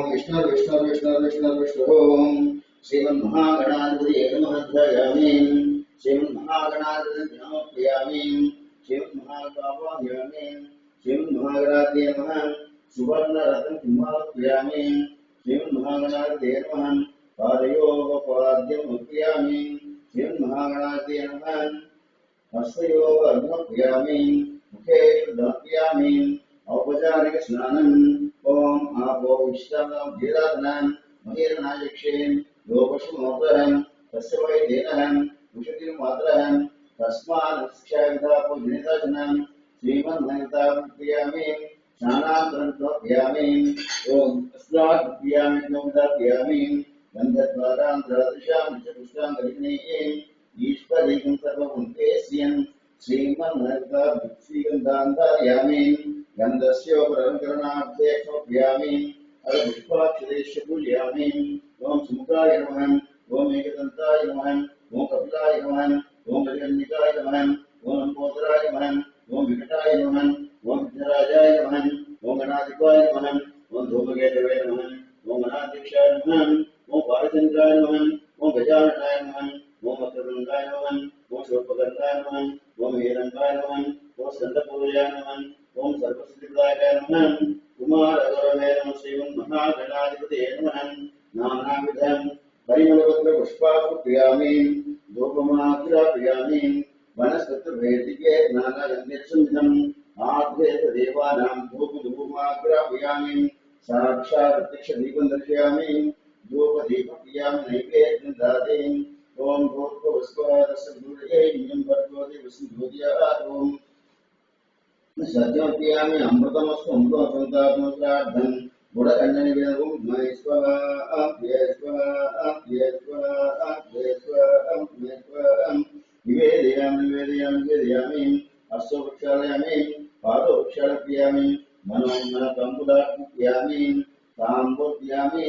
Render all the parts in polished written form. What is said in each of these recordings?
विष्णु विष्णु विष्णु विष्णु विष्णु श्रीमन्महागणाधिपतये नमः ध्यायामि श्रीमन्महागणाधिपतये नमः प्रियामि श्रीमन्महाकावायामि श्रीमन्महागणाधिपतये नमः सुवर्णरत्नं कुम्भाप्रियामि श्रीमन्महागणाधिपतये नमः पादयोगपाद्यं प्रियामि श्रीमन्महागणाधिपतये नमः हस्तयोः अर्घ्यप्रियामि मुखे शुद्धप्रियामि औपचारिक स्नानम् ओम आपो विश्रामभीराधनम् महीरनायक्षेम् योगशुमोदरम् तस्य वै देनहम् विशुद्धिमात्रहम् तस्मान्क्षाविधापूजनिताजनम् श्रीमन्महिताप्रियामि स्नानान्तरं ओम अस्मात्प्रियामि नोमदाप्रियामि गन्धद्वारान्तरदृशां चतुष्टां गलिनीम् ईश्वरीकं सर्वमुन्तेस्यम् श्रीमन्महिताभुक्तिगन्धान्तार्यामि गन्धस्योपरङ्करणार्थे समर्पयामि पुष्पाक्षरेश्य पूजयामि ओम सुमुखाय नमः ओम एकदन्ताय नमः ओम कपिलाय नमः ओम गजकर्णिकाय नमः ओम लंबोदराय नमः ओम विकटाय नमः ओम विघ्नराजाय नमः ओम गणाधिपाय नमः ओम धूमकेतवे नमः ओम गणाध्यक्षाय नमः ओम बालचन्द्राय नमः ओम गजाननाय नमः ओम वक्रतुण्डाय नमः ओम शूर्पकर्णाय नमः ओम हीरङ्गाय नमः ओम स्कन्दपूर्याय नमः ओम सर्वसिद्धिप्रदायकाय नमः कुमारगौरवे नमः श्रीमन्महागणाधिपतये नमः नानाविधं परिमलपत्रपुष्पार्पयामि धूपमाग्रापयामि वनस्पतिर्वेदिके नानागन्धसंयुतम् आद्यदेवानां धूपधूपमाग्रापयामि साक्षात् प्रत्यक्षदीपं दर्शयामि धूपदीपक्रियामि नैवेद्यं ददामि ओम भूर्भुवस्वः नियं भर्गोदे विष्णुज्योतियात् सत्यमप्रियामि अमृतमस्तु अमृतमसन्तात्मश्राद्धं गुडकण्डनिवेदं महेश्वरः निवेदयामि अश्ववृक्षालयामि पादवृक्षालयामि मनोन्मनकम्बुदार्पयामि ताम्बूर्पयामि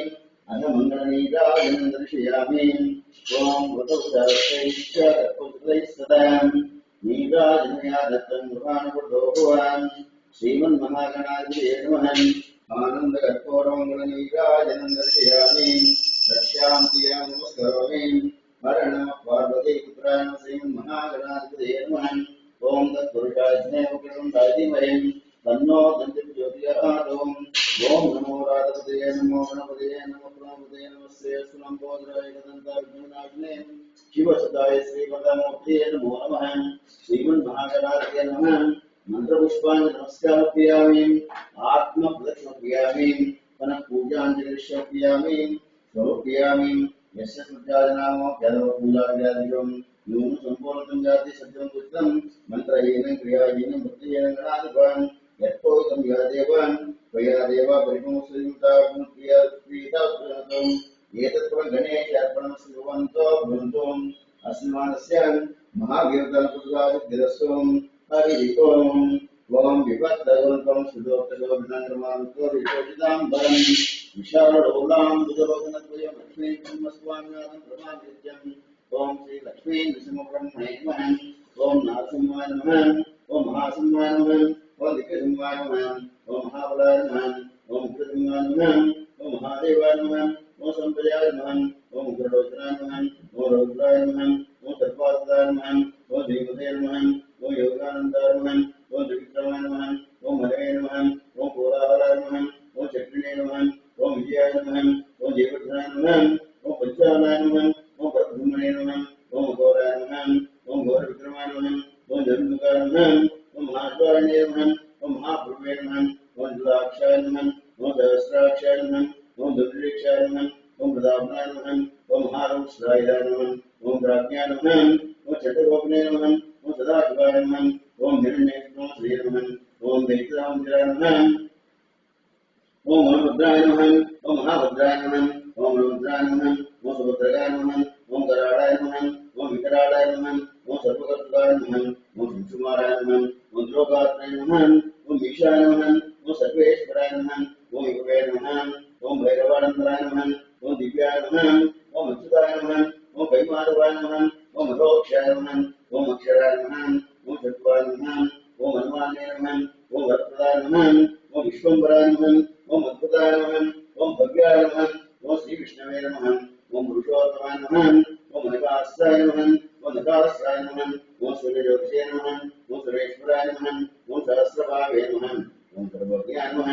अनमङ्गलनीराजनं दर्शयामि ओम वृतोच्चारैश्च नीराजनया दत्तं गृहानुपुरोभवान् श्रीमन्महागणाधिपतये नमः आनन्दकर्पूरमङ्गलनीराजनं दर्शयामि रक्षान्तियां नमस्करोमि हर नमः पार्वतीपुत्राय श्रीमन्महागणाधिपतये नमः ओम तत्पुरुषाय स्नेहकृतं धीमहि तन्नो दन्तिज्योतिर्यात् ओम नमो राधपतये नमो गणपतये नमो प्रणपतये नमस्ते सुलम्बोदराय गदन्ताय विघ्ननाशिने शिवसुताय श्रीवरदामूर्तये नमो नमः श्रीमन्महागणाधिपतये नमः मंत्रपुष्पाणि नमस्कारयामि आत्मप्रदक्षिणयामि पुनः पूजाञ्जलिर्पयामि समर्पयामि यस्य सुजानामो जलपूजाव्याधिकं यून संपूर्णं जाति सत्यं पुत्रं मंत्रहीनं क्रियाहीनं भक्तिहीनं गणाधिपं यत्कोदं यादेवं त्वया देवा परिपूर्णस्वरूपा पुनः प्रियता प्रणतम् एतत्त्वं गणेशार्पणं श्रीभवन्तो भवन्तुम् अस्मानस्य महावीरतनपुत्रादिरस्वं हरिः ओम् ओम विपत्तगुणकं सुदोक्तशोभिनङ्क्रमानुत्तोरिशोभिताम्बरं विशालडोलां बुधभवनद्वयं लक्ष्मीकुम्भस्वामिनाथं प्रमादित्यम् ओम श्री लक्ष्मी नृसिंहब्रह्मणे नमः ओम नारसिंहाय नमः ओम महासिंहाय नमः ओम दिक्सिंहाय नमः ओम महाबलाय नमः ओम उग्रसिंहाय नमः ओम महादेवाय नमः ओम संप्रजाय नमः ओम उग्रलोचनाय नमः ओम रौद्राय नमः ओम सर्पासुराय नमः ओम देवते नमः ओम योगानन्दाय नमः ओम त्रिविक्रमाय नमः ओम हरये नमः ओम कोलाहलाय नमः ओम चक्रिणे नमः ओम विजयाय नमः ओम देवध्राय नमः ओम पंचालाय नमः ओम परब्रह्मणे नमः ओम घोराय नमः ओम घोरविक्रमाय नमः ओम धर्ममुखाय नमः ओम महाश्वाय नमः ओम महापूर्वे नमः ओम दुराक्षाय नमः ओम सहस्राक्षाय नमः ओम दुर्दीक्षाय नमः ओम प्रतापनाय नमः ओम महारूपश्राय नमः ओम प्राज्ञाय नमः ओम चतुर्भुवने नमः ओम सदाशिवाय नमः ओम हिरण्येश्वराय श्री नमः ओम दैत्रांजलाय नमः ओम महाभद्राय नमः ओम महाभद्राय नमः ओम रुद्राय नमः ओम सुभद्राय नमः ओम कराळाय नमः ओम विकराळाय नमः ओम सर्वकर्ताय नमः ओम सुकुमाराय नमः ओम द्रोगात्मने नमः ओम ईशाय नमः ओम सर्वेश्वराय नमः ओम युगे नमः ओम भैरवानंदराय नमः ओम दिव्याय नमः ओम अच्युताय नमः ओम वैमाधवाय नमः ओम अरोक्षाय नमः ओम अक्षराय नमः ओम चतुराय नमः ओम हनुमाने नमः ओम वरप्रदाय नमः ओम विश्वम्भराय नमः ओम अद्भुताय नमः ओम भव्याय नमः ओम श्री विष्णवे नमः ओम पुरुषोत्तमाय नमः ओम नकास्ताय नमः ओम नकास्ताय नमः ओम सूर्यज्योतिषे नमः ओम सुरेश्वराय नमः ओम सहस्रभावे नमः ओम सर्वज्ञाय नमः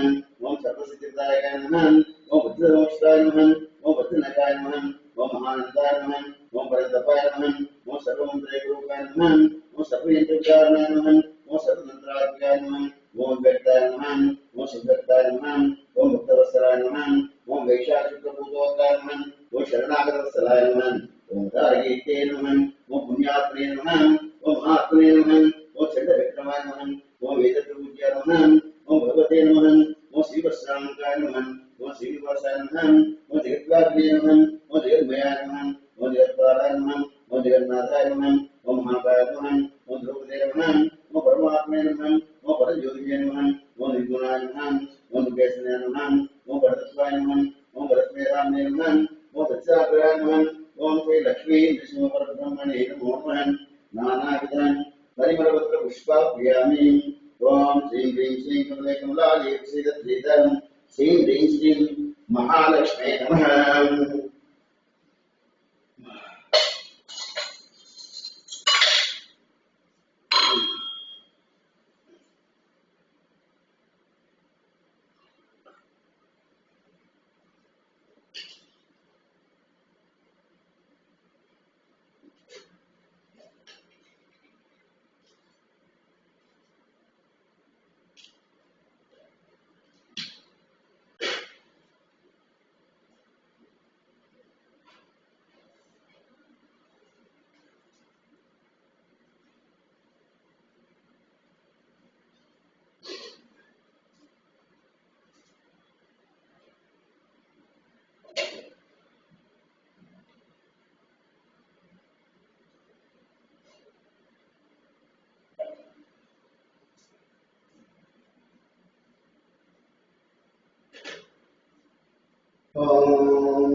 ओम सर्वसिद्धिदायकाय नमः ओम बुद्धिमोक्षाय नमः ओम बुद्धिनकाय नमः ओम महानंदाय नमः ओम परतपाय नमः ओम सर्वमंत्रेरूपाय नमः ओम सर्वयंत्रकारणाय नमः ओम सर्वमंत्रात्मकाय नमः ओम व्यक्ताय नमः ओम सुभक्ताय नमः ओम भक्तवत्सलाय नमः ओम वैशाखशुक्रभूतोत्ताय नमः ओम शरणागतवत्सलाय नमः ओम धारयिते नमः ओम पुण्यात्मने नमः ओम महात्मने नमः ओम चंद्रविक्रमाय नमः ओम वेदप्रभुज्याय नमः ओम भगवते नमः ओम श्रीवत्सांकाय नमः ओम श्रीनिवासाय नमः ओम जगद्वाग्ने नमः ओम जगन्मयाय नमः ओम जगत्पालाय नमः ओम जगन्नाथाय नमः ओम महाकाय नमः ओम द्रौपदे नमः ओम परमात्मने नमः ओम परज्योतिषे नमः ओम निर्गुणाय नमः ओम दुर्गेशने नमः ओम भरतस्वाय नमः ओम भरतमेधाम्ने नमः ओम सत्याग्रहाय नमः ओम श्री लक्ष्मी नृसिंहपरब्रह्मणे नमो नमः नानाविधान् परिमलपत्र पुष्पाभ्यामि ओम श्रीं ह्रीं श्रीं कमले कमलालये श्रीदत्रीधरं श्रीं ह्रीं श्रीं महालक्ष्मे नमः ओम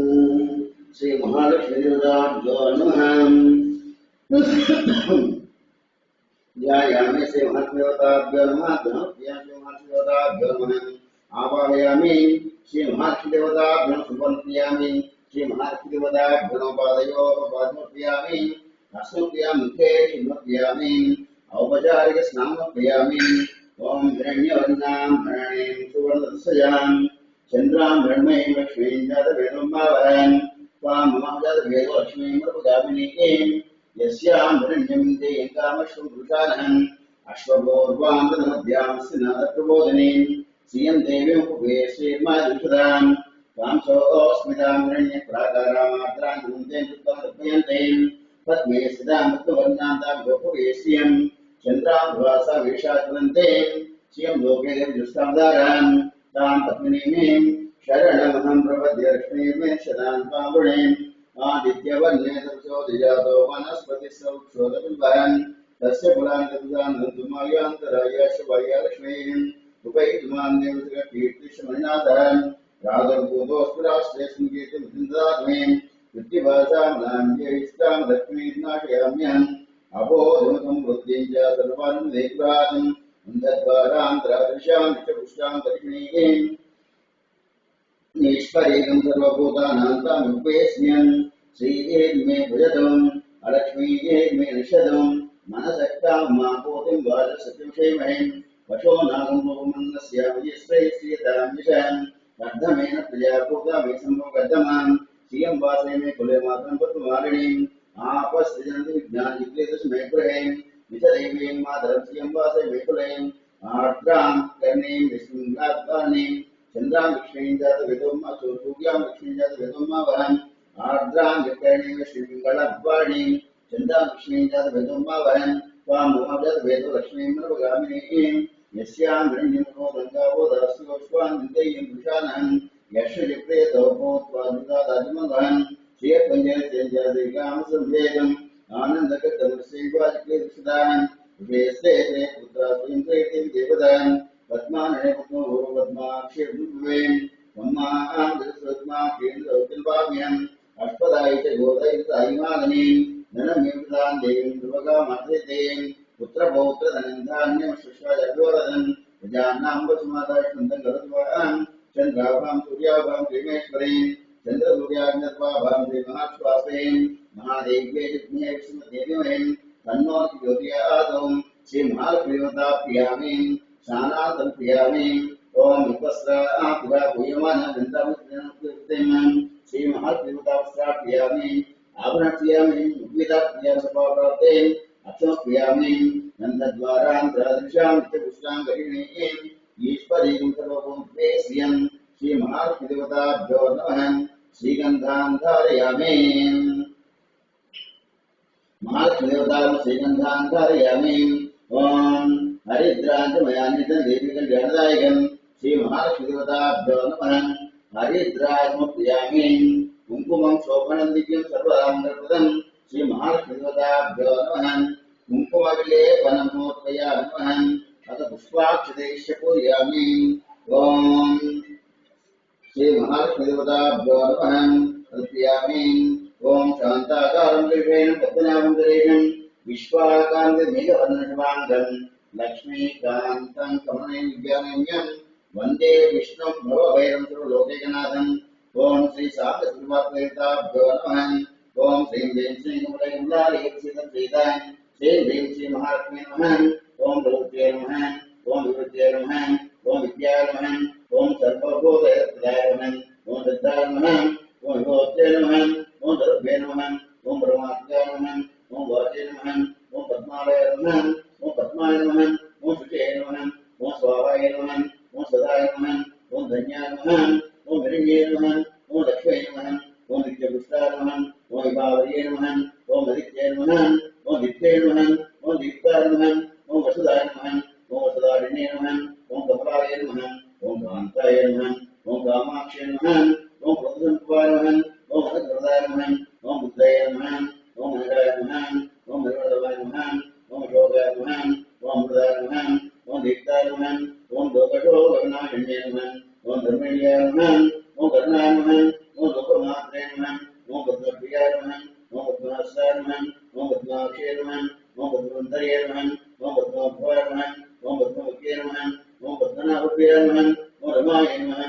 श्री महालक्ष्मी देवताभ्यो नमः ध्यायामि श्री महादेवताभ्यो नमः ध्यायामि महादेवताभ्यो नमः आवाहयामि श्री महादेवताभ्यो समर्पयामि श्री महादेवताभ्यो पादयोः पादमर्पयामि अस्मभ्यां मुखे समर्पयामि औपचारिक स्नानमर्पयामि ओम हिरण्यवर्णां हरणीं सुवर्णदस्यां चंद्रां ब्रह्मैं लक्ष्मीं जातवेदोमावहन् त्वां मम जातवेदोलक्ष्मीं प्रपगामिनीं यस्यां हिरण्यं देयं कामश्वं पुरुषानहम् अश्वपूर्वान्तमध्यां स्नातप्रबोधिनीं श्रियं देवीं उपवेश्येर्मादिषदां त्वां सोऽस्मितां हिरण्यप्राकारामार्द्रां हन्ते कृत्वां पद्मे स्थितां मुक्तवर्णान्तां गोपवेश्यं चन्द्रां भ्रासा वेषाकुलन्ते श्रियं लोके देवजुष्टावतारान् तां पत्नीमीं शरणमहं प्रपद्य लक्ष्मीर्मे शतां त्वां गुणीम् आदित्यवर्णे तपसोदिजातो वनस्पतिस्सौक्षोदपिल्वहन् तस्य फलान्तर्जान्तुमायान्तराय शुभाय लक्ष्मीम् उपैतुमान् देवतकीर्तिशमनिनाथन् रागभूतोऽस्तु राष्ट्रेऽस्मिन् कीर्तिमुचिन्ददात्मे विद्युभासामलाञ्जयिष्टां लक्ष्मीं नाशयाम्यहम् अबोधमुखं बुद्धिं च सर्वान् वेक्रातम् अन्धद्वारान्तरादृशां च दक्षिणीम् ईश्वरीं सर्वभूतानां तामुपेस्म्यं श्रीर्मे भुजतम् अलक्ष्मीर्मे निषदम् मनसक्तां मापोतिं वाचसत्यविषेमहिं वशो नागमुपमन्नस्य विजयश्रये श्रियतां दिशन् वर्धमेन प्रजापूता मे सम्भवगर्धमां श्रियं वासे मे कुले मातरं पद्ममालिनीम् आपस्थिजन्ति विज्ञानजिज्ञेतस्मै गृहे निजदेवीं मातरं श्रियं वासे मे कुले आर्द्रां कर्णीं विस्मिङ्गात्वानीं चंद्रां लक्ष्मीं जातवेदोम् सूर्यां लक्ष्मीं जातवेदोमावहन् आर्द्रां विकर्णीं श्रीमङ्गलाद्वाणीं चंद्रां लक्ष्मीं जातवेदोमावहन् त्वां मम जातवेदो लक्ष्मीं मनोगामिनीं यस्यां हिरण्यमुखो गङ्गावो दास्योष्वान् विन्दयं पुरुषानहम् यशोजप्रेतो भूत्वा दुर्गादाजमवहन् श्रियपञ्चेन्द्रियकामसंवेदम् आनन्दकर्तमश्रीवाजपेदुषदान् विषयस्ते ते पुत्रा स्वयंप्रेते देवदान् पद्मानने पद्मो पद्माक्षीर्भुवेन् ब्रह्मां दशपद्माक्षीर्दौतिल्वाम्यहम् अष्टदायि च गोदायि तायिमागनीम् धनमीवृतां देवीं ध्रुवगामात्रेतेम् पुत्रपौत्रधनन्धान्यं शुश्वाजगोरदन् प्रजानां वसुमाताष्टन्दं गरुत्वान् चन्द्राभां सूर्याभां श्रीमेश्वरीं चन्द्रसूर्याग्निर्वाभां श्रीमहाश्वासें महादेव्यै विद्महे विष्णुदेवीमहीं तन्नो ज्योतिर्यादौ श्रीमहालक्ष्मीदेवताप्रियामीं शानातप्रियामीं ओम विपस्रापिया पूयमानं वृन्दावनं श्रीमहालक्ष्मीदेवताप्रियामीं आभरणप्रियामीं उद्भिदाप्रिया सपापातें अक्षमप्रियामीं नन्दद्वारान्तरादृशां नित्यपुष्टाङ्गहिणीं ईश्वरीं सर्वभूते श्रियं श्रीमहालक्ष्मीदेवताभ्यो नमः श्रीगन्धां धारयामि महालक्ष्मीदेवतां श्रीगन्धां धारयामि ओम हरिद्राजमयानिधं देवी कल्याणदायकं श्रीमहालक्ष्मीदेवताभ्यो नमः हरिद्राजमप्रियामि कुङ्कुमं शोभनं दिव्यं सर्वमङ्गलप्रदं श्रीमहालक्ष्मीदेवताभ्यो नमः कुङ्कुमविलेपनं समर्पयामि नमः अथ पुष्पाक्षतैश्च पूजयामि ओम श्रीमहालक्ष्मीदेवताभ्यो नमः अर्पयामि ओम शान्ताकारं विषेण पद्मनाभं सुरेशं विश्वाकान्तमेघवर्णशुभाङ्गं लक्ष्मीकान्तं कमलनयनविद्यानयनं वन्दे विष्णुं भवभैरवं सर्वलोकैकनाथम् ओम श्री साम्बशिवदेवताभ्यो नमः ओम श्रीं ह्रीं श्रीं कमलैकुण्डालयक्षितं श्रीं ह्रीं श्री महालक्ष्मी नमः ओम भगवत्यै नमः ओम विभूत्यै नमः ओम विद्याय नमः ओम सर्वभूतहिताय नमः ओम सिद्धाय नमः ओम विभूत्यै नमः ओम सर्वभ्ये नमः ओम परमात्माय नमः ओम वाचे नमः ओम पद्मालय नमः ओम पद्माय नमः ओम शुचे नमः ओम स्वाहाय नमः ओम सदाय नमः ओम धन्याय नमः ओम हिरण्ये नमः ओम लक्ष्मी नमः ओम नित्यपुष्टाय नमः ओम विभावर्ये नमः ओम आदित्ये नमः ओम दित्ये नमः ओम दीप्ताय नमः ओम वसुदाय नमः ओम वसुदारिणे नमः ओम कमलाय नमः ओम कान्ताय नमः ओम कामाक्षे नमः ओम प्रसन्नत्वाय नमः ओम अनन्तरदाय नमः ओम बुद्धाय नमः ओम अनगाय नमः ओम निर्मलाय नमः ओम योगाय नमः ओम अमृताय नमः ओम दीप्ताय नमः ओम लोकशोकविनाशिन्ये नमः ओम धर्मेण्याय नमः ओम कर्णाय नमः ओम लोकमात्रे नमः ओम पद्मप्रियाय नमः ओम पद्महस्ताय नमः ओम पद्माक्षे नमः ओम पद्मवन्तर्ये नमः ओम पद्मभवाय नमः ओम पद्ममुख्ये नमः ओम पद्मनाभप्रियाय नमः ओम रमाय नमः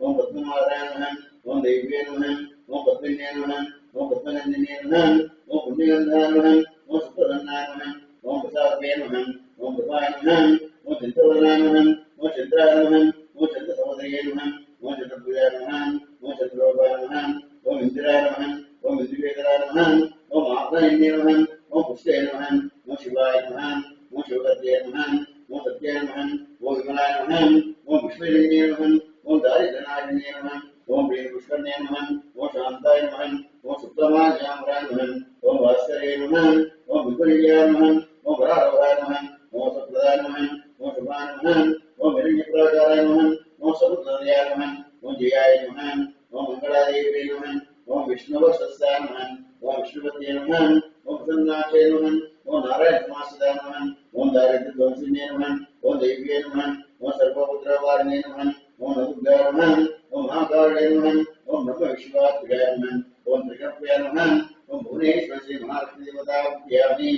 ओम पद्ममाताय नमः ओम देव्ये नमः ओम पद्मिन्ये नमः ओम पद्मनन्दिन्ये नमः ओम पुण्यगन्धाय नमः ओम सुप्रसन्नाय नमः ओम प्रसादवे नमः ओम कृपाय नमः ओम चित्रवर्णाय नमः ओम चित्राय नमः ओम चन्द्रसहोदर्ये नमः ओम चन्द्रप्रियाय नमः ओम चन्द्रोपाय नमः ओम इन्द्राय नमः ओम इन्द्रवेदराय नमः ओम आत्मनिन्ये नमः ओम पुष्टे नमः ओम शिवाय नमः ओम शिवगत्ये नमः ओम सत्याय नमः ओम विमलाय नमः ओम विश्वजन्ये नमः ओम दारिद्र्यनाशिन्ये नमः ओम प्रियपुष्करणे नमः ओम शान्ताय नमः ओम सुप्रमाज्यामराय नमः ओम भास्करे नमः ओम विपुल्याय नमः ओम वराहवाय नमः ओम सप्रदाय नमः ओम शुभाय नमः ओम हिरण्यप्राकाराय नमः ओम समुद्रयाय नमः ओम जयाय नमः ओम मंगलादेव्यै नमः ओम विष्णुवक्षस्थाय नमः ओम विष्णुपत्ये नमः ओम प्रसन्नाक्षे नमः ओम नारायणसमाश्रिताय नमः ओम दारिद्र्यध्वंसिन्ये नमः ओम देव्ये नमः ओम सर्वपुत्रवारिणे नमः ओम नवुद्गाय नमः ओम महाकार्ये नमः ओम ब्रह्मविश्वात्मकाय नमः ओम त्रिकल्पयाय नमः ओम भुवनेश्वर श्री महालक्ष्मीदेवताभ्यामि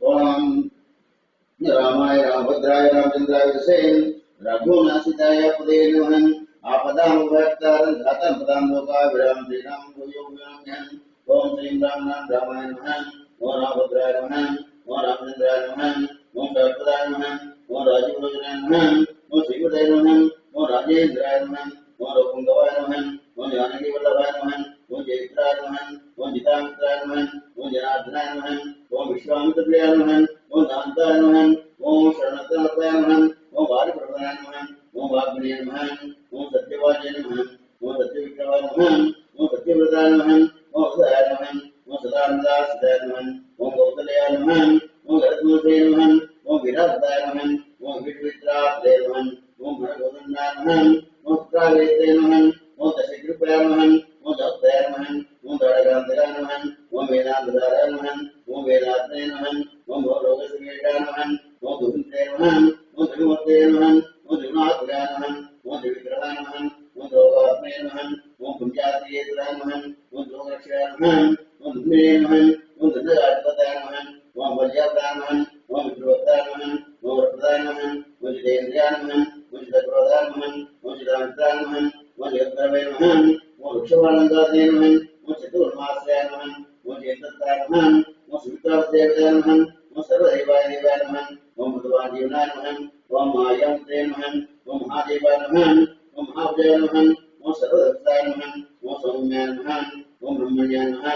ओम रामाय रामभद्राय रामचन्द्राय वसेन रघुनाथिताय पदे नमः आपदामभक्तारं धातं पदां लोकाभिराम श्रीराम भूयो नमः ओम श्रीं रामनाथ रामाय नमः ओम रामभद्राय नमः ओम रामचन्द्राय नमः ओम सर्वदाय नमः ओम राजीवलोचनाय नमः ओम श्रीवदाय नमः ओम राजेन्द्राय नमः ओम रघुंगवाय नमः ओम जानकीवल्लभाय नमः ओम जयद्राय नमः ओम जितामित्राय नमः ओम जनार्दनाय नमः ओम विश्वामित्रप्रियाय नमः ओम दान्ताय नमः ओम शरणत्रनाथाय नमः ओम वारिप्रदाय नमः ओम वाग्मिने नमः ओम सत्यवाचे नमः ओम सत्यविक्रमाय नमः ओम सत्यव्रताय नमः ओम सदाय नमः ओम सदानन्दाय नमः ओम कौसल्याय नमः ओम गरुत्मते नमः ओम विराजताय नमः ओम विवित्राय नमः ओम भरगोविन्दाय नमः ओम प्रावेते नमः ओम दशकृपयाय नमः ओम दत्ताय नमः ओम दारगान्ताय नमः ओम वेदान्तधाराय नमः ओम वेदात्मने नमः ओम भवरोगसमेताय नमः ओम दुहिते नमः ओम धनुमते नमः ओम धनुनाथाय नमः ओम त्रिविग्रहाय नमः ओम द्रौगात्मने नमः ओम पुञ्जातीयेतराय नमः ओम द्रोगरक्षाय नमः ओम धुम्ने नमः ओम धनुराधिपताय नमः ओम वज्राय नमः ओम विष्णुवत्ताय नमः ओम वरप्रदाय नमः ओम जितेन्द्रियाय नमः ओम चिदक्रोधाय नमः ओम चिदामित्राय नमः ओम जगद्गुरवे नमः वृक्षवानंदादे नमः ओम चतुर्मास्याय नमः ओम चेतत्राय नमः ओम सुमित्रादेवाय नमः ओम सर्वदेवाय देवाय नमः ओम भगवान जीवनाय नमः ओम मायान्ते नमः ओम महादेवाय नमः ओम महाभजाय नमः ओम सर्वदत्ताय नमः ओम सौम्याय नमः ओम ब्रह्मण्याय नमः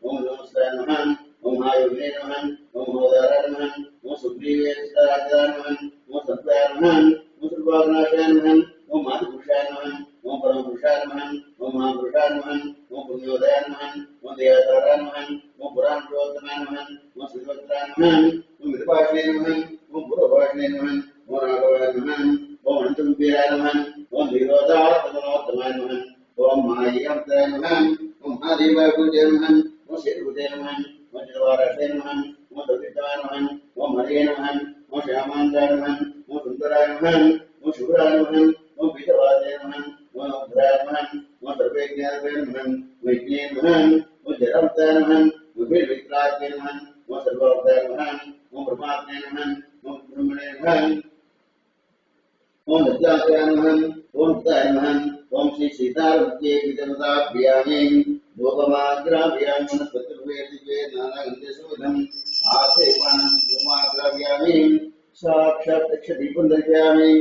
ओम नमस्ताय नमः ओम महायोगिने नमः ओम महोदराय नमः ओम सुग्रीवेश्वराय नमः ओम सत्याय नमः ओम सर्वभागनाशाय नमः ओम महापुरुषाय नमः ओम परमपुरुषाय नमः ओम महापुरुषाय नमः ओम पुण्योदयाय नमः ओम देवताराय नमः ओम पुराणपुरोत्तमाय नमः ओम श्रीवत्साय नमः ओम विदुभाषणे नमः ओम पुरोभाषणे नमः ओम राघवाय नमः ओम अनन्तरूपाय नमः ओम विरोधात्मनोत्तमाय नमः ओम मायान्ताय नमः ओम महादेवाय नमः ओम श्रीभूते नमः ओम जलवाराय नमः ओम दविताय नमः ओम हरे नमः ओम श्यामान्ताय नमः ओम सुन्दराय नमः ओम शुभराय नमः ओम पीतवादे नमः ओम अभद्राय नमः ओम सर्वज्ञाय नमः ओम विज्ञे नमः ओम जडवताय नमः ओम विक्राय नमः ओम सर्ववताय नमः ओम ब्रह्मात्मे नमः ओम ब्रह्मणे नमः ओम नित्याय नमः ओम हिताय नमः ओम श्री सीतारत्ये विदमताभ्यामे भोगमाग्राभ्यामे वनस्पतिर्वेदिके नानागन्धेषुविधम् आसेवानं भूमाग्राभ्यामे साक्षात् दीपं दर्शयामि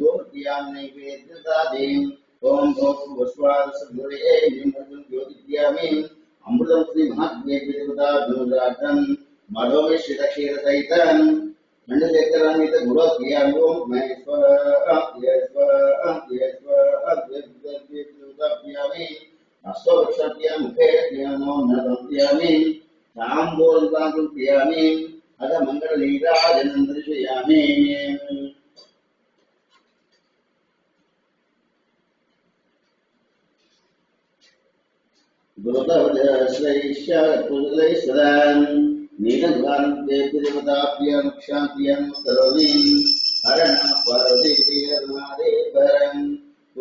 योग्यां नैवेद्यदादीम् ओम भोगवस्वादसद्गुरये निमज्जनं ज्योतिद्यामि अमृतं श्री महात्म्ये विदमताभ्युराजं मधोमिश्रितक्षीरसहितं खंडशेखरान्वित गुरुक्रियामि ओम महेश्वराभ्यामि अष्टवृक्षाभ्यां मुखे नमो नमः ताम्बूलं क्रियामि अथ मंगलनीराजनं दर्शयामि गुरुतवश्रैश्चकुलैश्वरान् नीलध्वान्तेभ्यदेवताभ्यां क्षान्त्यां करोमि हरणं पार्वतीपरम् ॐ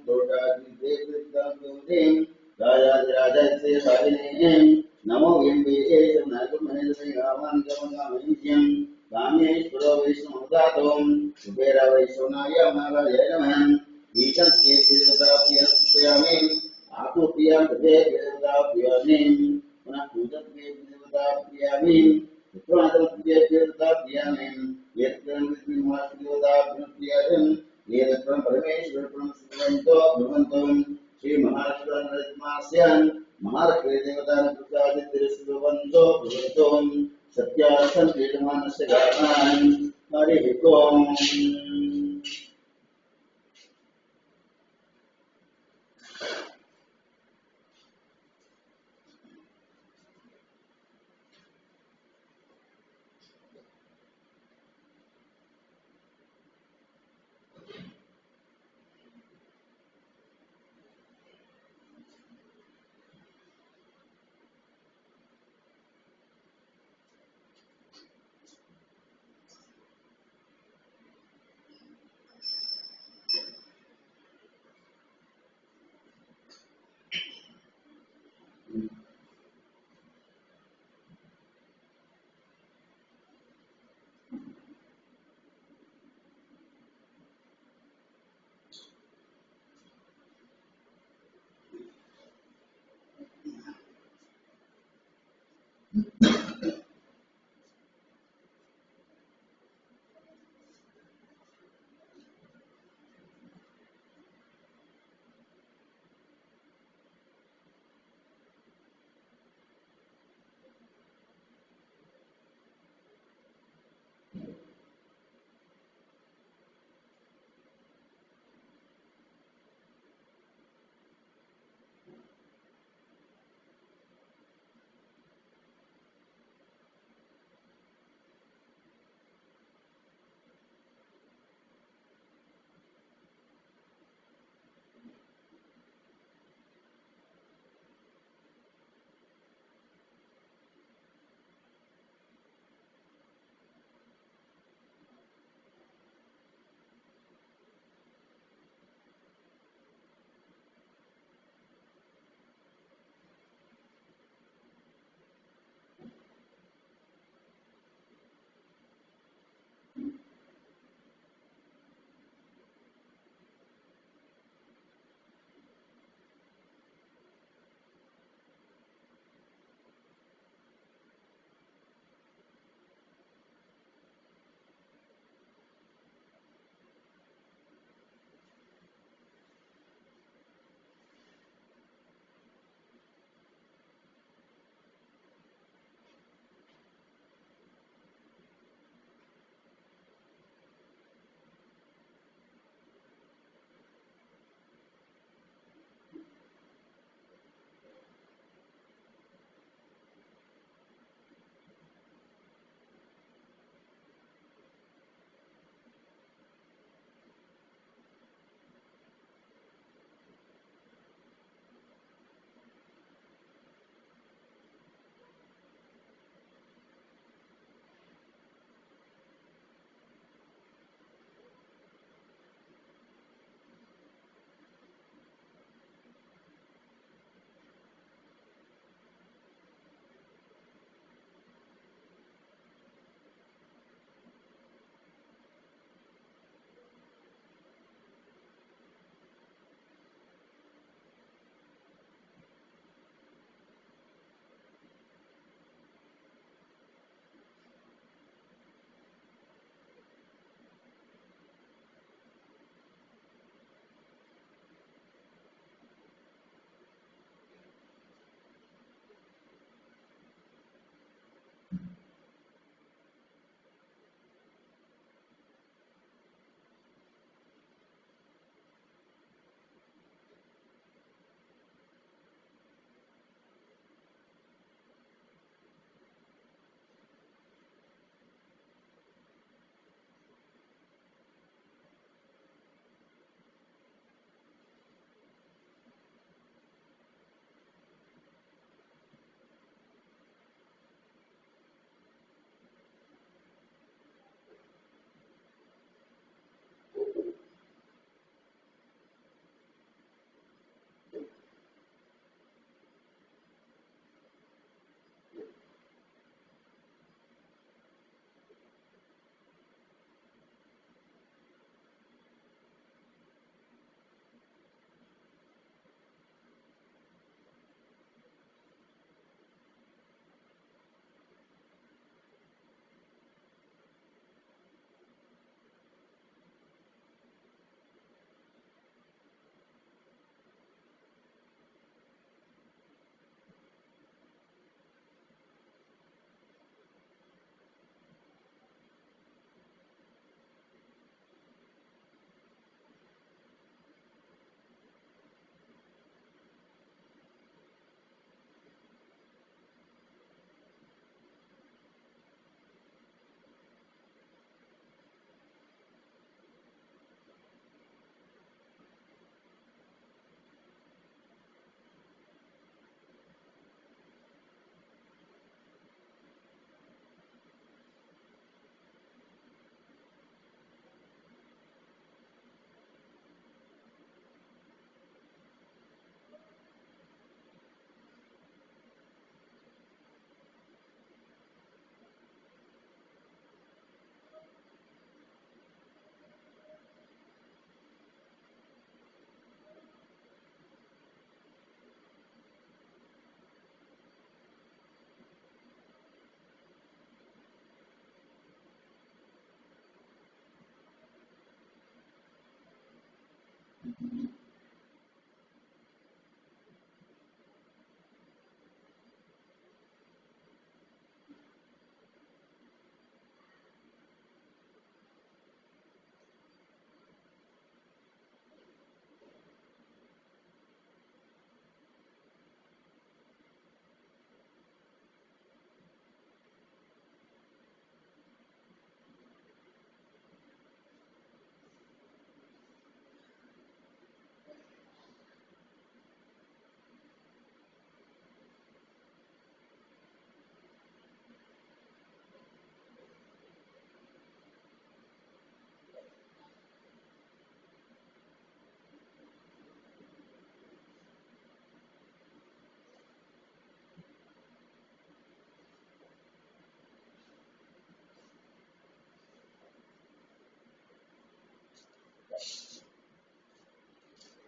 दोषादिदेवतां राजाधिराजस्य शालिने नमो यम्बे नागमहेन्द्रयामान्गमगामहिष्यं कामेश्वरो वैष्णवदातों कुबेर वैष्णवनाय महाराजाय नमः ईशं देवताभ्यां पूजयामि आकुप्रियां तथे देवताभ्यामि पुनः पूजत्वे देवताभ्यामि पुत्रान्तरत्वे देवताभ्यामि यत्कं विष्णुमहादेवताभ्यामि येदत्रं परमेश्वरं सुवन्तो भगवन्तो श्री महाराष्ट्रनरत्मास्यान् महाराष्ट्रे देवतान् प्रसादितरिस्वन्तो भगवन्तो सत्यार्थं क्रीडमानस्य गानान् हरिः ओम्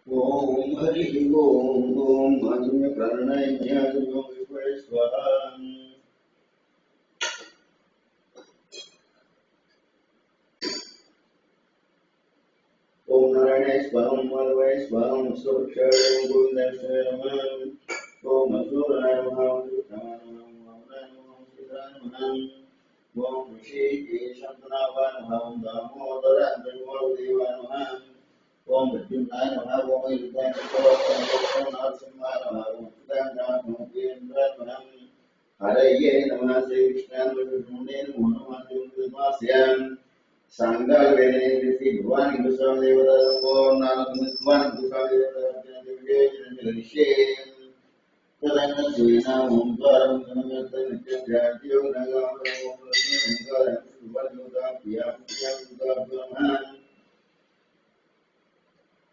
ओम हरि ओम ओम अग्नि प्रणय ज्ञानो विश्वेश्वरा ओम नारायणेश्वरं वरवेश्वरं सुक्षरं गोविंदेश्वरं ओम असुराय नमः कृष्णाय नमः वामनाय नमः ओम ऋषिकेशं नमः दामोदराय नमः ओम मृत्युंजय नमः ओम युद्धाय नमः नरसिंहाय नमः ओम सुदाय नमः हरये नमः श्री कृष्णाय नमः नमः सांगावेने श्री भगवान गुस्वामी देवता ओम नानक भगवान गुस्वामी देवता जगदीशे तदंग सुयना ओंकारं नमः नित्याद्यो नगाम ओम ओंकारं सुवर्ण पिया पिया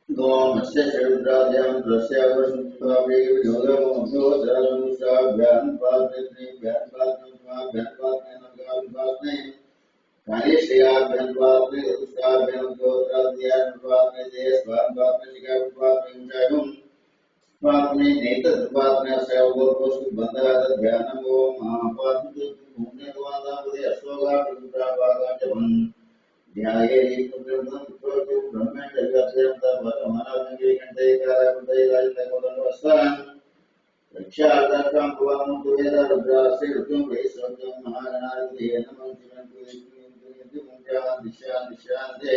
गोमस्य चरुद्राद्यां तस्य वसुत्वावे विनोदमोऽभ्योदरं साभ्यां पात्रेभ्यां पात्रे कानिश्रियाभ्यां पात्रे चतुष्टाभ्यां गोत्राद्यां पात्रे देशवां पात्रे शिखापात्रे पात्रे नेतृपात्रे सेवगोपस्तु बन्धराद्यानं ओम महापात्रे पुण्यवादापदे अश्वगाभिरुद्रावागाजवन् ध्याये ब्रह्मेण जगत्यंतरमनागंगे कंठे कारंते राजतकोदनवस्तान रक्षार्थं भवनं तुवेदा रुद्रास्य ऋतुं वैश्वतं महागणाधिपतये नमः चिरन्तु दिशान्ते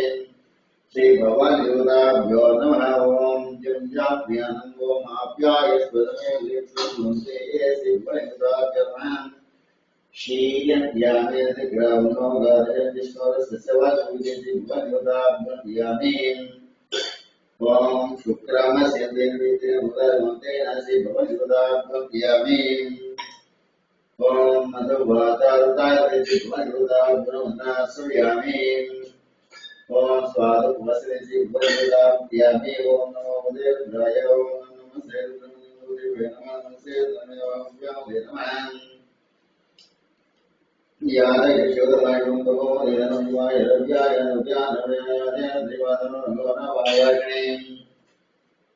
श्री भगवान देवताभ्यो नमः ओम जंजाभ्यानं ओम आप्यायस्वदमे लेत्सुन्ते श्री भगवान शीलयामेन ग्रामनो गारयन्तिश्वरस्य सेवासुविदेशिभवन्योदाभ्यन्त्यामेन ओम शुक्रामस्यन्तेन श्री भवन्योदाभ्यन्त्यामेन ओम मधुवातारुतायतिभवन्योदाभ्यन्त्यामेन ओम स्वादुपवस्यन्ति भवन्योदाभ्यन्त्यामेन ओम नमो देवाय ओम नमस्ते नमः याद यशोदमायं तमो निरनं वाय रव्याय नुज्ञानमयाय देवानमनोनवायणे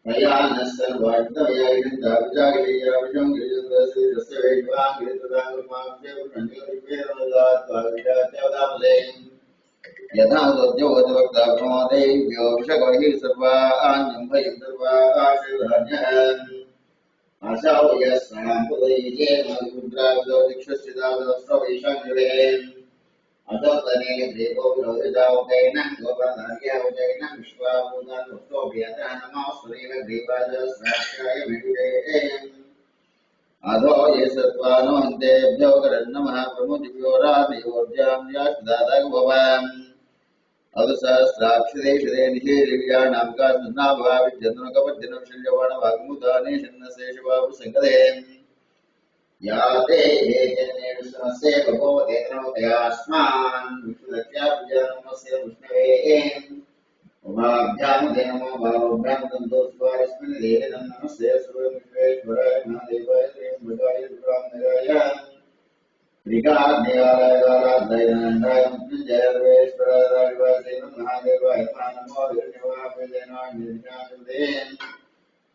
मयानस्तन वाक्तमयायं दाविजागिरियाविजं गिरिजन्दस्य यस्य वैद्वाङ्गिरितदाङ्गमाभ्य पुण्यनिर्वेदोदात्वाविदात्यावदामले यथा सद्योवद्वक्ताभ्रमोदेभ्यो विषगोहि सर्वाण्यं भयं सर्वाश्रिधान्यः आशाओ यस्नां पुदैजे मधुद्राविदो दिक्षुस्थितावदस्त्रवैशाङ्गिरेन् अतोतने देवो विरोधितावदैनं गोपाधार्यावदैनं विश्वाभूतान् भक्तोऽभ्यतः नमोऽस्तुरेण ग्रीवाजस्राक्षाय विदुरेन् अधो ये सत्त्वानो अन्तेभ्यो करन्नमः प्रमुदिभ्यो राधियोर्जां याष्टदादगभवाम् अदसहस्राक्षरेषदे निषेलिव्यानां कास्मन्नाभाविद्यन्नुकपद्यनं शल्यवाणवाग्मुदाने शन्नशेषबाबु सङ्गदे याते हेजन्नेषुसमस्ये भगवते नमोदयास्मान् विष्णुदत्याभिजानमस्य विष्णवे उमाभ्यामुदे नमो भावभ्यां तन्तोस्वारस्मिन् देहिनं नमस्ते सर्वविश्वेश्वराय महादेवाय त्र्यम्बकाय दुर्गाम्बराय श्रीकाद्यालयकालादयनन्दाय मृत्युञ्जयर्वेश्वराय महादेवाय नमो निर्विघ्नाय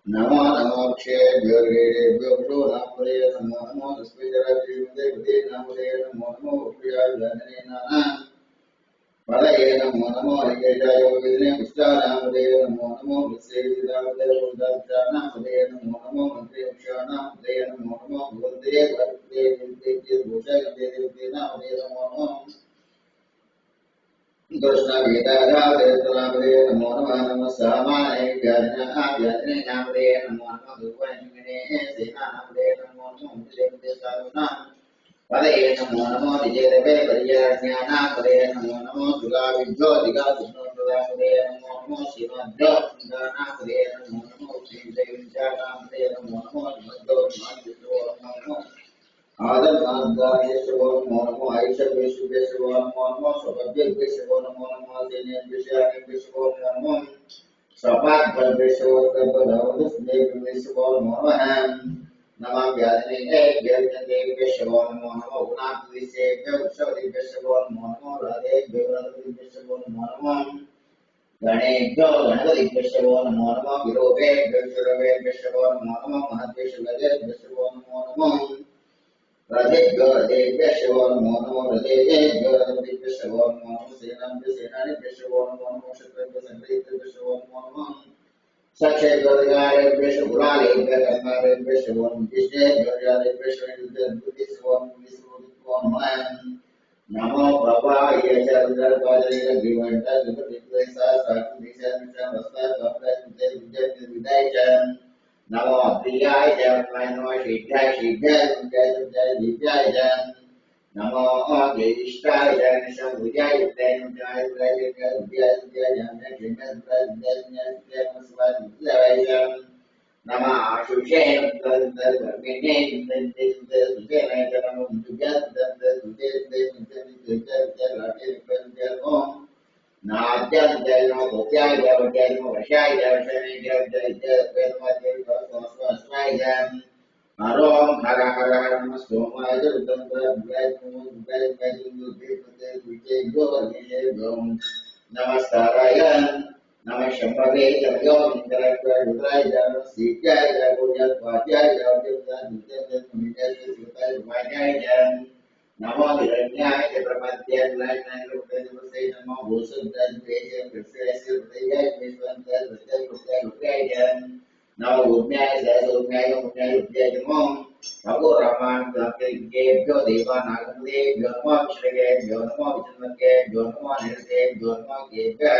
नमो नमो क्षेभ्यो ऋषेभ्यो नमो नमो तस्मै जगद्देवते नमो नमो प्रियाय पदये नमो नमो हरिकेशाय विद्ने पुष्टानामदये नमो नमो वत्सेविदामदये पुष्टानामदये नमो नमो मन्त्रेक्षाणामदये नमो नमो भगवते भक्ते विद्ये भूषयते देवतेनामदये नमो नमो कृष्णवेदाराधनामदये नमो नमः नमः सामाय व्याजनामदये नमो नमः दुर्वैमिने सेनामदये नमो नमः देवते साधुनां पदये नमो नमो विजयदेवे परिज्ञानापदये नमो नमो दुर्गाविभ्यो दिगाविष्णुपदये नमो नमो शिवाभ्यो सिंहानापदये नमो नमो श्रीदेवीजानापदये नमो नमो भद्रो विष्णो नमो आदमादायेश्वरो नमो नमो आयुष्येश्वरो नमो नमो स्वभव्येश्वरो नमो नमो दिनेश्वरो नमो स्वपाद्भवेश्वरो तद्भवदस्मेश्वरो नमो नमः नमः व्याधिने व्याधिनेभ्यो नमो नमो गुणादिसेभ्यो विश्वदिभ्यो नमो नमो राधेभ्यो राधेभ्यो नमो नमो गणेभ्यो गणपतिभ्यो नमो नमो विरोधेभ्यो विरोधेभ्यो नमो नमो महद्वेषभ्यो नमो नमो राधेभ्यो राधेभ्यो नमो नमो राधेभ्यो राधेभ्यो नमो नमो सेनाभ्यो सेनानीभ्यो नमो नमो शत्रुभ्यो शत्रुभ्यो नमो नमो सक्षय गौरगारेभ्यो गुणालेभ्यो कर्मारेभ्यो विष्णुभ्यो जालेभ्यो बुद्धिभ्यो नमो नमो भवाय चंद्रपादे जीवंत सुखदिव्यसा साक्षिदिशा वस्ता भक्तते विद्याय च नमो प्रियाय च नमो शीघ्राय शीघ्राय जय दिव्याय च नमो ज्येष्ठाय च निशभुजाय च जय विद्याय च नमः आशुषे तद्वर्मिने तद्दिने नमो नाद्यं जय नमो गोप्याय जय नमो वशाय जय वशाय जय स्वास्वाय जय हरों हर हर नमः सोमाय रुद्रं जय नमो नमस्काराय नमः शंभवे जयो इंद्राय रुद्राय नमः सीताय गोविंदाय वाद्याय जय नमो हिरण्याय प्रपद्याय नमो भूषुद्धाय कृष्णाय विश्वंतय नमो उर्म्याय सौम्याय उद्याय नमो भगो रामानुभ्यो देवानागदेभ्यो नमो विष्णुभ्यो नमो विष्णुभ्यो नमो निरतेभ्यो नमो गेभ्यो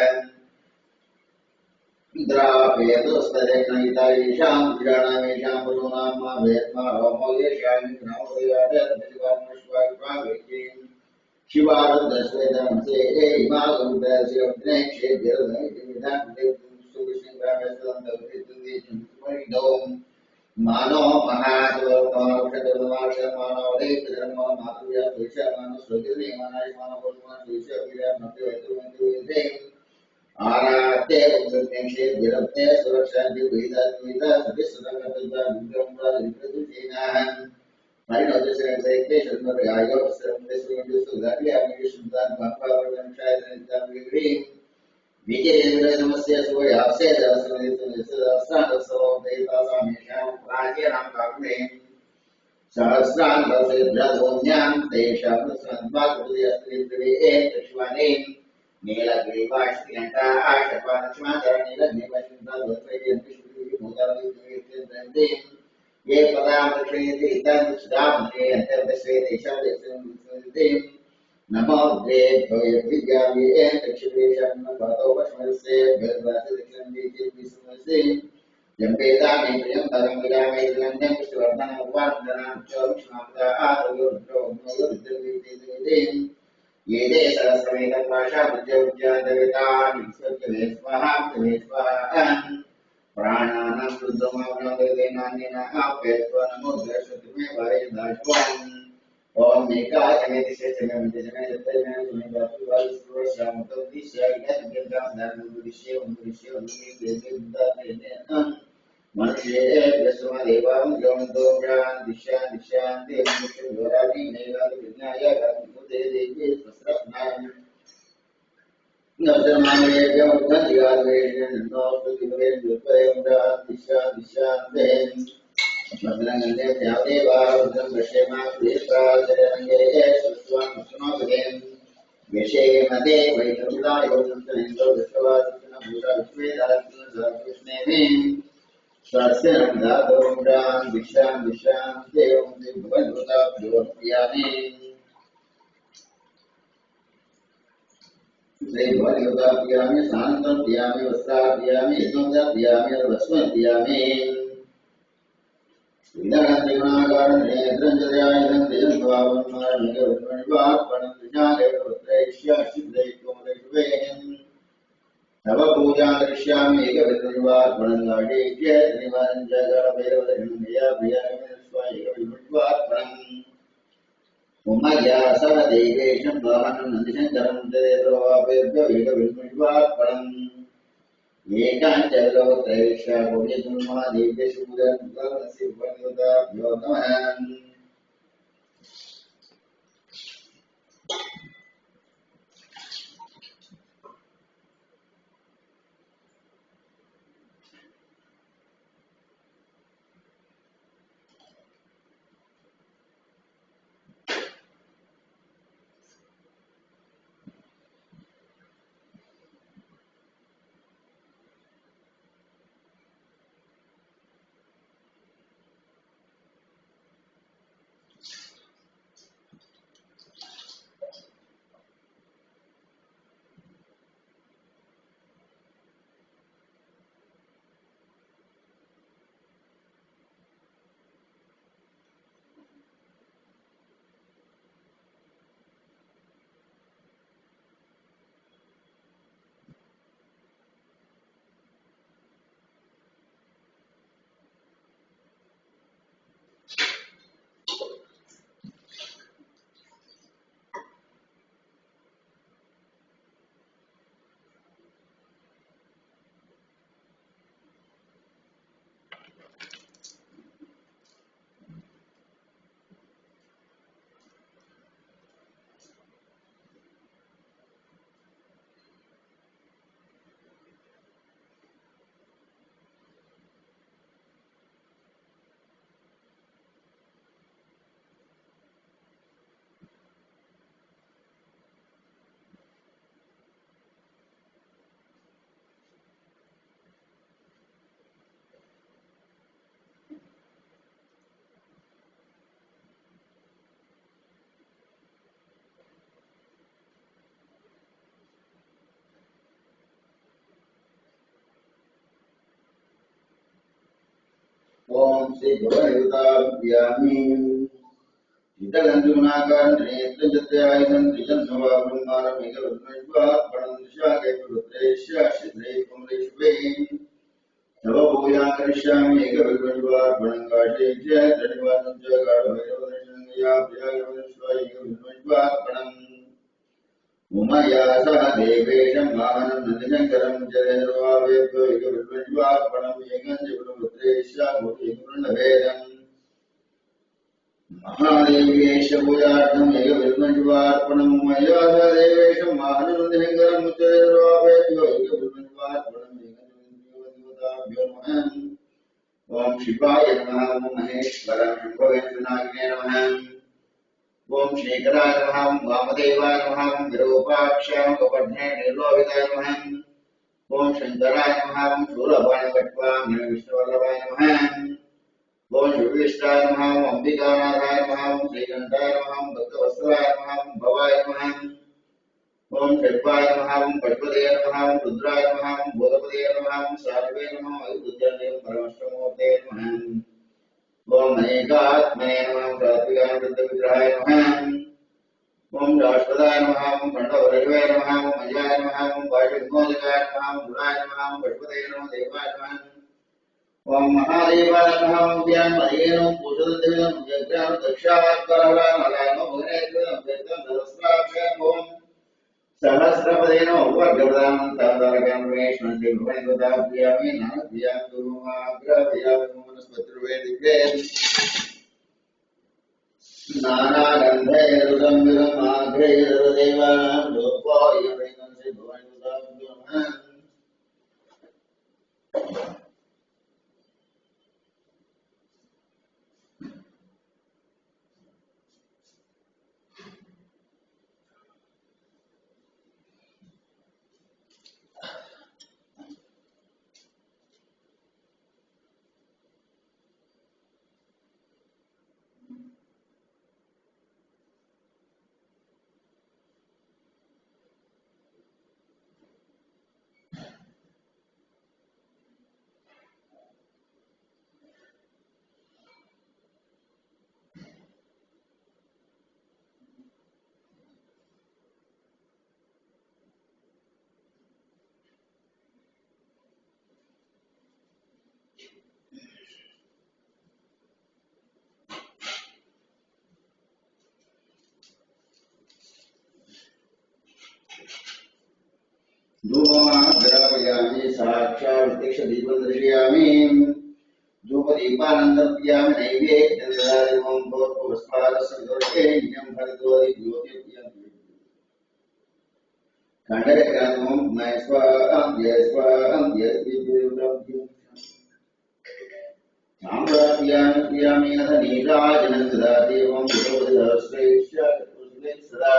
इंद्रापेतुस्तरेणैतायेषां विराणामेषां पुरुणां वेत्मा रोमोयेषां नमोदयादेवदेवान्विष्वाविष्वावेक्षे शिवारुद्रस्वेदंसे इमागुरुदस्योग्ने क्षेत्रधैर्यविधानदेवसुविष्णुग्रामस्तवन्तविदुविष्णुमणिदोम मानो महादेवमार्षधर्मार्षमानवदेवधर्मो मातुर्या पुरुषा मानस्वतिर्ने मानाय मानवोत्मा पुरुषा वीर्या मध्यवैतुवन्तिवेदे आराध्य उद्देश्य विरक्ते सुरक्षा विविधा विविधा सविस्वतंत्रता विद्यम्बा विप्रतिना परिणोदशेते शरणगायो सर्वदेशो सुधार्य अमिशुद्धान भाववर्धन शायदनिता विग्री विजयेन्द्र नमस्य सुयासे दर्शनेतुनिसदास्तादसो देवता सामेषां प्राचीनां काव्ये सहस्रां दशेभ्यधोन्यां तेषां संवादुदयस्त्रित्वे एकश्वाने नीलग्रीवाश्रियंता आशपानश्माधरणीलग्रीवाश्रियंता ये पदामृक्षेति तन्मुष्टामृक्षे अंतर्दशेतेषां नमो देभ्यो यद्विद्यामये दक्षिणेशं भवतो वश्मस्य भगवद्गीतं विचित्तिसुमस्य जम्पेदामे प्रियं परं विरामे नन्दं विष्णुवर्धनं उपासनां च विष्णुमाता आदयोर्द्रो नोर्द्रविदिदें ये दे सहस्रमेतं भाषा बुद्ध्यविद्यादेवतानि स्वस्ति स्वाहा प्राणानां शुद्धमावनोदेनान्येन आप्येत्वा नमो दर्शतु मे वायुदाशवम् ओम मेकाचमेति शेषमेति मनुष्य देवां योनिदोषान् दिशां दिशां देवरादि नैवादिज्ञाय देवी स्वस्त्रज्ञान् नर्दमानेभ्योऽधिवादेन नोस्तुतिभवेन दुर्भयं दिशां दिशां देन् भद्रंगे देवा भद्रं पश्येमा प्रियप्राजरंगे स्वस्वान् विष्णोदेन् यशेमते वैष्णविदायोगन्तमेन्द्रो विश्ववासिनभूतविश्वेदाकृष्णेमे स्वस्य नमदातोमुदान् विश्रां विश्रां देवं भगवद्गीताभ्योऽप्यामि श्रीभगवद्गीताभ्यामि शान्तम्प्यामि वस्त्राभ्यामि यज्ञोपदाभ्यामि वस्वभ्यामि विनगन्तिगुणाकारनेत्रञ्जयायुधं तेजं भावं मार्मिकविष्णुनिवात्पणं विज्ञानैकवत्रैश्याश्चिद्रैकोमलैषुवेन् तव पूजां करिष्यामि एकविष्णुनिवात्पणं गाढेभ्य त्रिवारं जगभैरवदहिमया प्रियागमेश्वायकविष्णुनिवात्पणम् उमया सह देवेशं वाहनं नन्दिशङ्करं चरेन्द्रवापेभ्यो एकविष्णुनिवात्पणम् एकाञ्चलोत्रैश्यामोदेशुमादेव्यशूरन्वस्य नमः ओम श्री भगवद्गीताभ्यामि इदगन्धुनागान्त्रेत्रजत्यायुधं त्रिजन्मवाब्रह्मारमेकविष्णुनिवात्पणं दृशागैकवत्रैश्याश्चिद्रैकोमलैषुवे तव पूजां करिष्यामि एकविष्णुनिवात्पणं गाढेभ्य त्रिवारं च गाढभैरवदर्शनया प्रियागमेश्वायकविष्णुनिवात्पणम् उमया सह देवेशं वाहनं नन्दिशङ्करं चरेन्द्रवापेभ्यो एकविष्णुनिवात्पणम् एकञ्चपुत्रपुत्रेश्यामोदेशुर्नभेदम् महादेवेशपूजार्थम् एकविष्णुनिवात्पणम् उमया सह देवेशं वाहनं नन्दिशङ्करं चरेन्द्रवापेभ्यो एकविष्णुनिवात्पणम् एकञ्चपुत्रदेवताभ्यो नमः ओम शिवाय नमः ओम महेश्वराय शम्भवेन्द्रनागिने नमः ओम शेखराय नमः वामदेवाय नमः विरूपाक्षाय गोवर्धने नीलोहिताय नमः ओम शंकराय नमः शूलपाणिकट्वां विष्णुवल्लभाय नमः ओम योगेश्वराय नमः अंबिकानाथाय नमः श्रीकंठाय नमः भक्तवत्सलाय नमः भवाय नमः ओम षट्वाय नमः पशुपतये नमः रुद्राय नमः बोधपतये नमः सारवे नमः अयुज्यदेव परमेश्वरमूर्ते नमः ओम अनेकात्मने नमः सात्विकाय वृद्धविग्रहाय नमः ओम राष्ट्रदाय नमः खंडवरवे नमः मयाय नमः वायुमोदकाय नमः गुणाय नमः पशुपतये नमः देवाय नमः ओम महादेवाय नमः ज्ञानमयेन पूजनदेवं यज्ञान दक्षात्परवानलाय भुवनेश्वरं वेदं सहस्राक्षरं ओम सहस्रपदेन उपगदां तारकमेश्वरं भगवद्गीताभ्यामि नाभ्यां गुरुमाग्रभयामि वनस्पतिर्वेदिके नानागन्धैरुदम्बिरमाघ्रैर्देवानां लोकोऽयं श्री भगवद्गीताभ्यो नमः धूममाग्रापयामि साक्षात् प्रत्यक्षदीपं दर्शयामि धूपदीपानन्दर्पयामि नैवेद्यं ददामि ओं भूर्भुवस्वादस्य विदुर्भेण्यं भर्गो ज्योतिर्भ्यं खण्डकरामं नयस्वाद्यस्वाद्यस्विभ्युदभ्युं साम्राज्यानुप्रियामि अथ नीराजनं ददाति ओं विदुर्भुवस्वैष्य सदा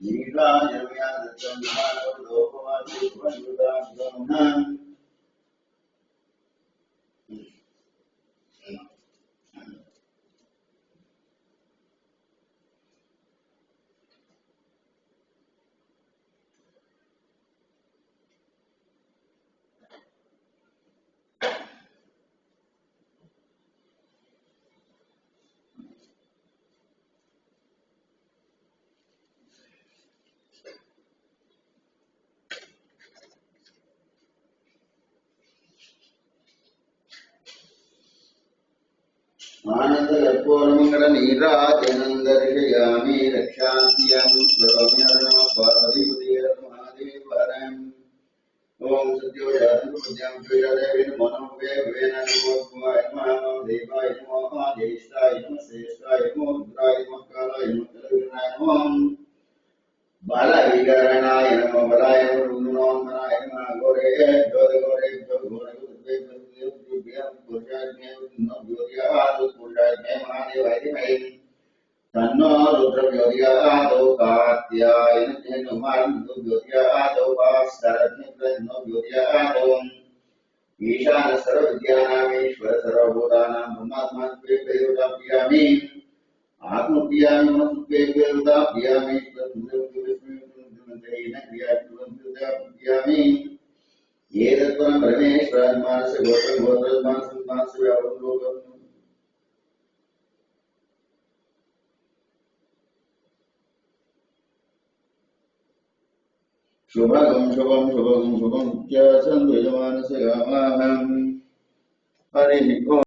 नीराजनमयादत्तं महालोकवासित्वं आनन्दकर्पूरमङ्गलनीराजनं दर्शयामि रक्षान्त्यं करोमि नमः पार्वतीपतये महादेवहरम् ॐ सत्योजातं प्रज्ञां ज्योतिरादेवी नमो नमः वेवेन नमो भुवाय नमः देवाय नमः ज्येष्ठाय नमः श्रेष्ठाय नमो रुद्राय नमः कालाय नमः कलविनाय नमः बालविकरणाय नमः बलाय नमो मनाय नमः गौरे ज्योतिगौरे ज्योतिगौरे तन्नो रुद्रज्योतिर्यादौ कात्यायनो ज्योतिर्यादौ भास्करज्ञो ज्योतिर्यादौ ईशान सर्वविद्यानामीश्वर सर्वभूतानां ब्रह्मात्मात्वेकयोदाप्यामि आत्मप्रियामि मनस्वेकयोदाप्यामि क्रियामि ये तत्त्वं परमेश्वर मानस गोत्रमानस व्यावलोकम् शुभगं शुभं शुभं शुभं च संवेदमानसयामाहं हरिः ओम्।